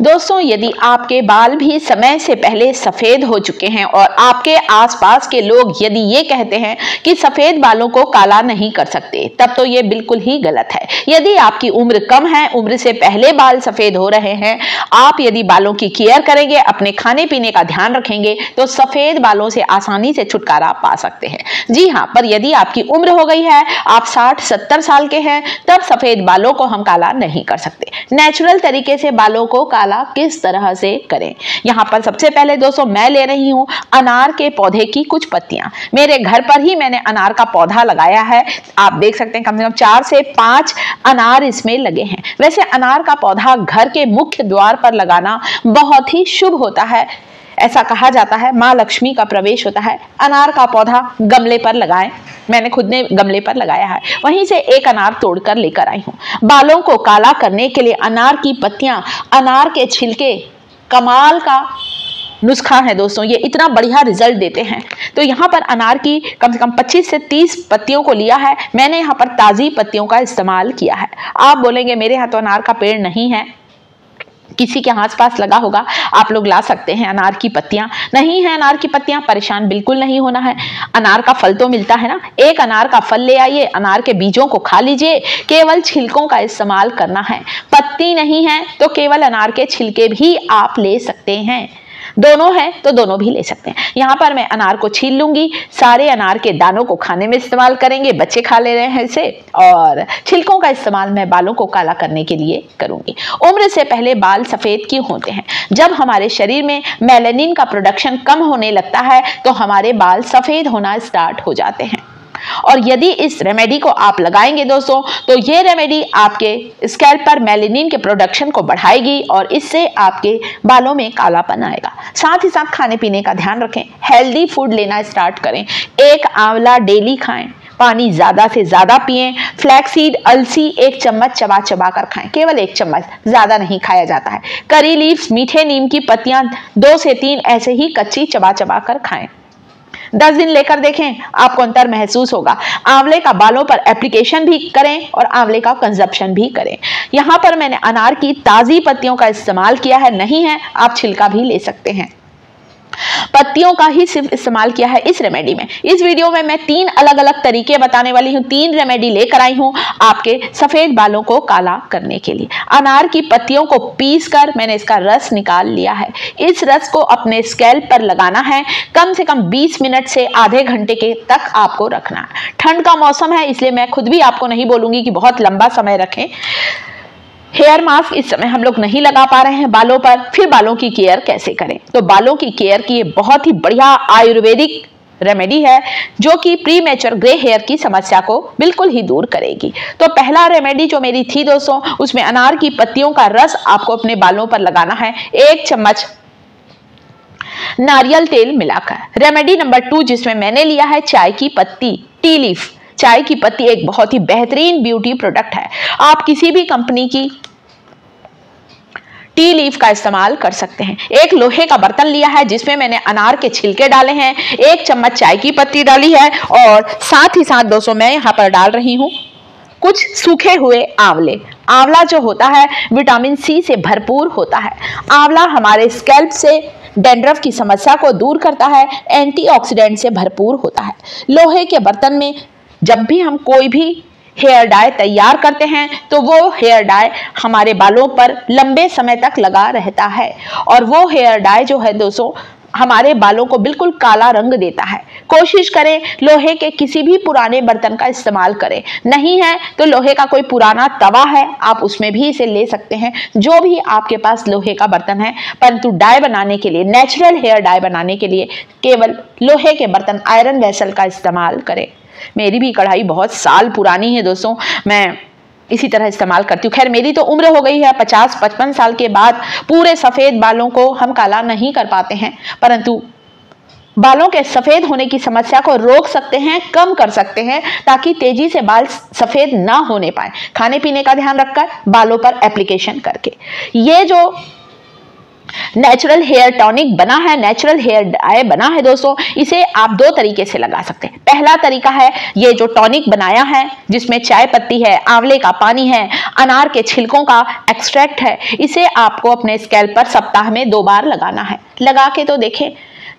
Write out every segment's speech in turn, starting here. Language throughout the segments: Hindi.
दोस्तों, यदि आपके बाल भी समय से पहले सफेद हो चुके हैं और आपके आसपास के लोग यदि ये कहते हैं कि सफेद बालों को काला नहीं कर सकते, तब तो ये बिल्कुल ही गलत है। यदि आपकी उम्र कम है, उम्र से पहले बाल सफेद हो रहे हैं, आप यदि बालों की केयर करेंगे, अपने खाने पीने का ध्यान रखेंगे, तो सफेद बालों से आसानी से छुटकारा पा सकते हैं। जी हाँ, पर यदि आपकी उम्र हो गई है, आप 60-70 साल के हैं, तब सफेद बालों को हम काला नहीं कर सकते। नेचुरल तरीके से बालों को काला किस तरह से करें, यहाँ पर सबसे पहले दोस्तों मैं ले रही हूँ अनार के पौधे की कुछ पत्तियां। मेरे घर पर ही मैंने अनार का पौधा लगाया है। आप देख सकते हैं कम से कम 4 से 5 अनार इसमें लगे हैं। वैसे अनार का पौधा घर के मुख्य द्वार पर लगाना बहुत ही शुभ होता है। ऐसा कहा जाता है माँ लक्ष्मी का प्रवेश होता है। अनार का पौधा गमले पर लगाएं। मैंने खुद ने गमले पर लगाया है। वहीं से एक अनार तोड़कर लेकर आई हूँ। बालों को काला करने के लिए अनार की पत्तियां, अनार के छिलके कमाल का नुस्खा है दोस्तों, ये इतना बढ़िया रिजल्ट देते हैं। तो यहाँ पर अनार की कम से कम 25 से 30 पत्तियों को लिया है। मैंने यहाँ पर ताज़ी पत्तियों का इस्तेमाल किया है। आप बोलेंगे मेरे यहाँ तो अनार का पेड़ नहीं है, किसी के आसपास लगा होगा, आप लोग ला सकते हैं अनार की पत्तियां। नहीं है अनार की पत्तियां, परेशान बिल्कुल नहीं होना है। अनार का फल तो मिलता है ना, एक अनार का फल ले आइए, अनार के बीजों को खा लीजिए, केवल छिलकों का इस्तेमाल करना है। पत्ती नहीं है तो केवल अनार के छिलके भी आप ले सकते हैं। दोनों है तो दोनों भी ले सकते हैं। यहाँ पर मैं अनार को छील लूंगी। सारे अनार के दानों को खाने में इस्तेमाल करेंगे, बच्चे खा ले रहे हैं इसे, और छिलकों का इस्तेमाल मैं बालों को काला करने के लिए करूंगी। उम्र से पहले बाल सफेद क्यों होते हैं? जब हमारे शरीर में मेलानिन का प्रोडक्शन कम होने लगता है तो हमारे बाल सफेद होना स्टार्ट हो जाते हैं। और यदि इस रेमेडी को आप लगाएंगे दोस्तों, तो ये रेमेडी आपके स्कैल्प पर मेलानिन के प्रोडक्शन को बढ़ाएगी और इससे आपके बालों में कालापन आएगा। साथ ही साथ खाने पीने का ध्यान रखें, हेल्दी फूड लेना स्टार्ट करें। एक आंवला डेली खाएं, पानी ज्यादा से ज्यादा पिएं, फ्लैक्सीड अलसी 1 चम्मच चबा चबा कर खाएं, केवल 1 चम्मच, ज्यादा नहीं खाया जाता है। करी लीव्स, मीठे नीम की पत्तियां 2 से 3 ऐसे ही कच्ची चबा चबा कर खाएं। 10 दिन लेकर देखें, आपको अंतर महसूस होगा। आंवले का बालों पर एप्लीकेशन भी करें और आंवले का कंजप्शन भी करें। यहाँ पर मैंने अनार की ताज़ी पत्तियों का इस्तेमाल किया है, नहीं है आप छिलका भी ले सकते हैं। पत्तियों का ही सिर्फ इस्तेमाल किया है इस रेमेडी में। इस वीडियो में मैं 3 अलग अलग तरीके बताने वाली हूँ, 3 रेमेडी लेकर आई हूँ आपके सफेद बालों को काला करने के लिए। अनार की पत्तियों को पीसकर मैंने इसका रस निकाल लिया है। इस रस को अपने स्कैल्प पर लगाना है। कम से कम 20 मिनट से आधे घंटे के तक आपको रखना है। ठंड का मौसम है, इसलिए मैं खुद भी आपको नहीं बोलूंगी कि बहुत लंबा समय रखें। हेयर मास्क इस समय हम लोग नहीं लगा पा रहे हैं बालों पर, फिर बालों की केयर कैसे करें? तो बालों की केयर की ये बहुत ही बढ़िया आयुर्वेदिक रेमेडी है जो कि प्रीमेच्योर ग्रे हेयर की समस्या को बिल्कुल ही दूर करेगी। तो पहला रेमेडी जो मेरी थी दोस्तों, उसमें अनार की पत्तियों का रस आपको अपने बालों पर लगाना है, 1 चम्मच नारियल तेल मिलाकर। रेमेडी नंबर 2 जिसमें मैंने लिया है चाय की पत्ती, टी लीफ। चाय की पत्ती एक बहुत ही बेहतरीन ब्यूटी प्रोडक्ट है। आप किसी भी कंपनी की टी लीफ का इस्तेमाल कर सकते हैं। एक लोहे का बर्तन लिया है जिसमें मैंने अनार के छिलके डाले हैं, 1 चम्मच चाय की पत्ती डाली है और साथ ही साथ दोस्तों मैं यहाँ पर डाल रही हूँ कुछ सूखे हुए आंवले। आंवला जो होता है विटामिन सी से भरपूर होता है। आंवला हमारे स्कैल्प से डैंड्रफ की समस्या को दूर करता है, एंटीऑक्सीडेंट से भरपूर होता है। लोहे के बर्तन में जब भी हम कोई भी हेयर डाई तैयार करते हैं तो वो हेयर डाई हमारे बालों पर लंबे समय तक लगा रहता है और वो हेयर डाई जो है दोस्तों हमारे बालों को बिल्कुल काला रंग देता है। कोशिश करें लोहे के किसी भी पुराने बर्तन का इस्तेमाल करें, नहीं है तो लोहे का कोई पुराना तवा है आप उसमें भी इसे ले सकते हैं, जो भी आपके पास लोहे का बर्तन है। परंतु डाई बनाने के लिए, नेचुरल हेयर डाई बनाने के लिए केवल लोहे के बर्तन, आयरन वेसल का इस्तेमाल करें। मेरी भी कढ़ाई बहुत साल पुरानी है दोस्तों, मैं इसी तरह इस्तेमाल करती हूँ। खैर मेरी तो उम्र हो गई है, 50-55 साल के बाद पूरे सफ़ेद बालों को हम काला नहीं कर पाते हैं, परंतु बालों के सफ़ेद होने की समस्या को रोक सकते हैं, कम कर सकते हैं, ताकि तेजी से बाल सफ़ेद ना होने पाए। खाने पीने का ध्यान रखकर बालों पर एप्लीकेशन करके। ये जो नेचुरल हेयर टॉनिक बना है, नेचुरल हेयर डाई बना है दोस्तों। इसे आप दो तरीके से लगा सकते हैं। पहला तरीका है ये जो टॉनिक बनाया है जिसमें चाय पत्ती है, आंवले का पानी है, अनार के छिलकों का एक्सट्रैक्ट है, इसे आपको अपने स्कैल्प पर सप्ताह में 2 बार लगाना है। लगा के तो देखें,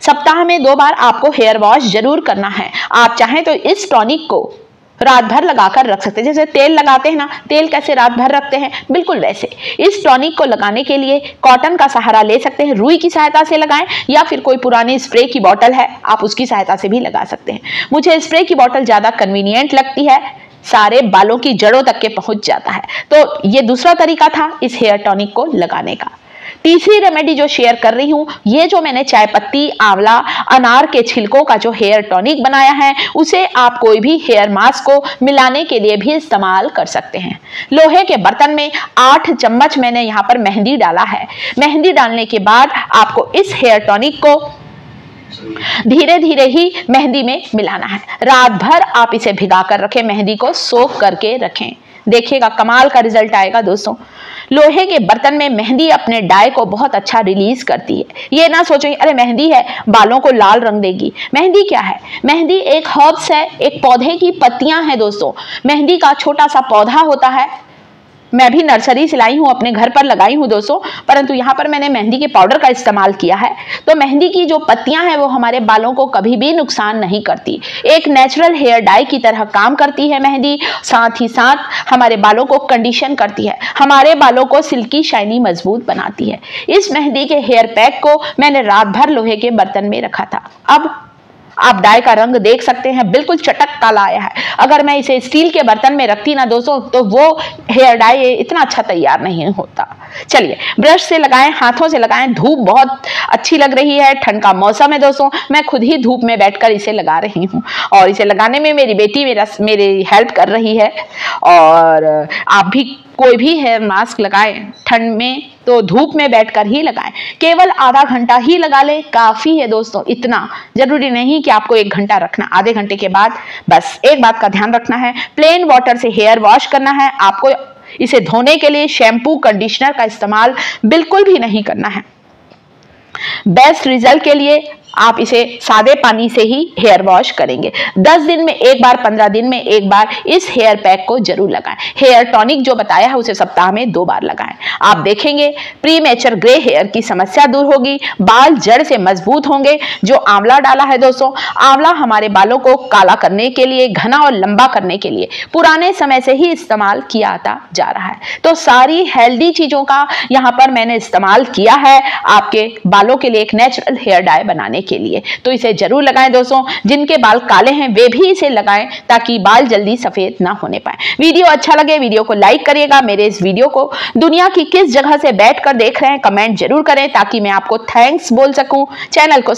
सप्ताह में 2 बार आपको हेयर वॉश जरूर करना है। आप चाहें तो इस टॉनिक को रात भर लगाकर रख सकते हैं। जैसे तेल लगाते हैं ना, तेल कैसे रात भर रखते हैं, बिल्कुल वैसे इस टॉनिक को लगाने के लिए कॉटन का सहारा ले सकते हैं। रुई की सहायता से लगाएं या फिर कोई पुरानी स्प्रे की बोतल है आप उसकी सहायता से भी लगा सकते हैं। मुझे स्प्रे की बोतल ज्यादा कन्वीनियंट लगती है, सारे बालों की जड़ों तक के पहुंच जाता है। तो ये दूसरा तरीका था इस हेयर टॉनिक को लगाने का। तीसरी रेमेडी जो शेयर कर रही हूं, ये जो मैंने चाय पत्ती, आंवला, अनार के छिलकों का जो हेयर टॉनिक बनाया है उसे आप कोई भी हेयर मास्क को मिलाने के लिए भी इस्तेमाल कर सकते हैं। लोहे के बर्तन में 8 चम्मच मैंने यहाँ पर मेहंदी डाला है। मेहंदी डालने के बाद आपको इस हेयर टॉनिक को धीरे धीरे ही मेहंदी में मिलाना है। रात भर आप इसे भिगा कर रखें, मेहंदी को सोख करके रखें, देखिएगा कमाल का रिजल्ट आएगा दोस्तों। लोहे के बर्तन में मेहंदी अपने डाई को बहुत अच्छा रिलीज करती है। ये ना सोचें अरे मेहंदी है बालों को लाल रंग देगी। मेहंदी क्या है? मेहंदी एक हर्ब्स है, एक पौधे की पत्तियां हैं दोस्तों। मेहंदी का छोटा सा पौधा होता है, मैं भी नर्सरी से लाई हूँ, अपने घर पर लगाई हूँ दोस्तों, परंतु यहाँ पर मैंने मेहंदी के पाउडर का इस्तेमाल किया है। तो मेहंदी की जो पत्तियां हैं वो हमारे बालों को कभी भी नुकसान नहीं करती, एक नेचुरल हेयर डाई की तरह काम करती है मेहंदी। साथ ही साथ हमारे बालों को कंडीशन करती है, हमारे बालों को सिल्की शाइनी मजबूत बनाती है। इस मेहंदी के हेयर पैक को मैंने रात भर लोहे के बर्तन में रखा था। अब आप डाई का रंग देख सकते हैं, बिल्कुल चटक काला आया है। अगर मैं इसे स्टील के बर्तन में रखती ना दोस्तों तो वो हेयर डाई इतना अच्छा तैयार नहीं होता। चलिए ब्रश से लगाएं, हाथों से लगाएं। धूप बहुत अच्छी लग रही है, ठंड का मौसम है दोस्तों, मैं खुद ही धूप में बैठकर इसे लगा रही हूँ और इसे लगाने में मेरी बेटी मेरी हेल्प कर रही है। और आप भी कोई भी हेयर मास्क लगाएं ठंड में तो धूप में बैठकर ही लगाएं। केवल आधा घंटा ही लगा लें, काफी है दोस्तों। इतना जरूरी नहीं कि आपको 1 घंटा रखना। आधे घंटे के बाद बस एक बात का ध्यान रखना है, प्लेन वाटर से हेयर वॉश करना है आपको। इसे धोने के लिए शैम्पू कंडीशनर का इस्तेमाल बिल्कुल भी नहीं करना है। बेस्ट रिजल्ट के लिए आप इसे सादे पानी से ही हेयर वॉश करेंगे। 10 दिन में एक बार, 15 दिन में एक बार इस हेयर पैक को जरूर लगाएं। हेयर टॉनिक जो बताया है उसे सप्ताह में 2 बार लगाएं। आप देखेंगे प्रीमेचर ग्रे हेयर की समस्या दूर होगी, बाल जड़ से मजबूत होंगे। जो आंवला डाला है दोस्तों, आंवला हमारे बालों को काला करने के लिए, घना और लंबा करने के लिए पुराने समय से ही इस्तेमाल किया आता जा रहा है। तो सारी हेल्दी चीजों का यहाँ पर मैंने इस्तेमाल किया है आपके बालों के लिए एक नेचुरल हेयर डाई बनाने के लिए। तो इसे जरूर लगाएं दोस्तों। जिनके बाल काले हैं वे भी इसे लगाएं ताकि बाल जल्दी सफेद ना होने पाए। वीडियो अच्छा लगे वीडियो को लाइक करिएगा। मेरे इस वीडियो को दुनिया की किस जगह से बैठकर देख रहे हैं कमेंट जरूर करें ताकि मैं आपको थैंक्स बोल सकूं। चैनल को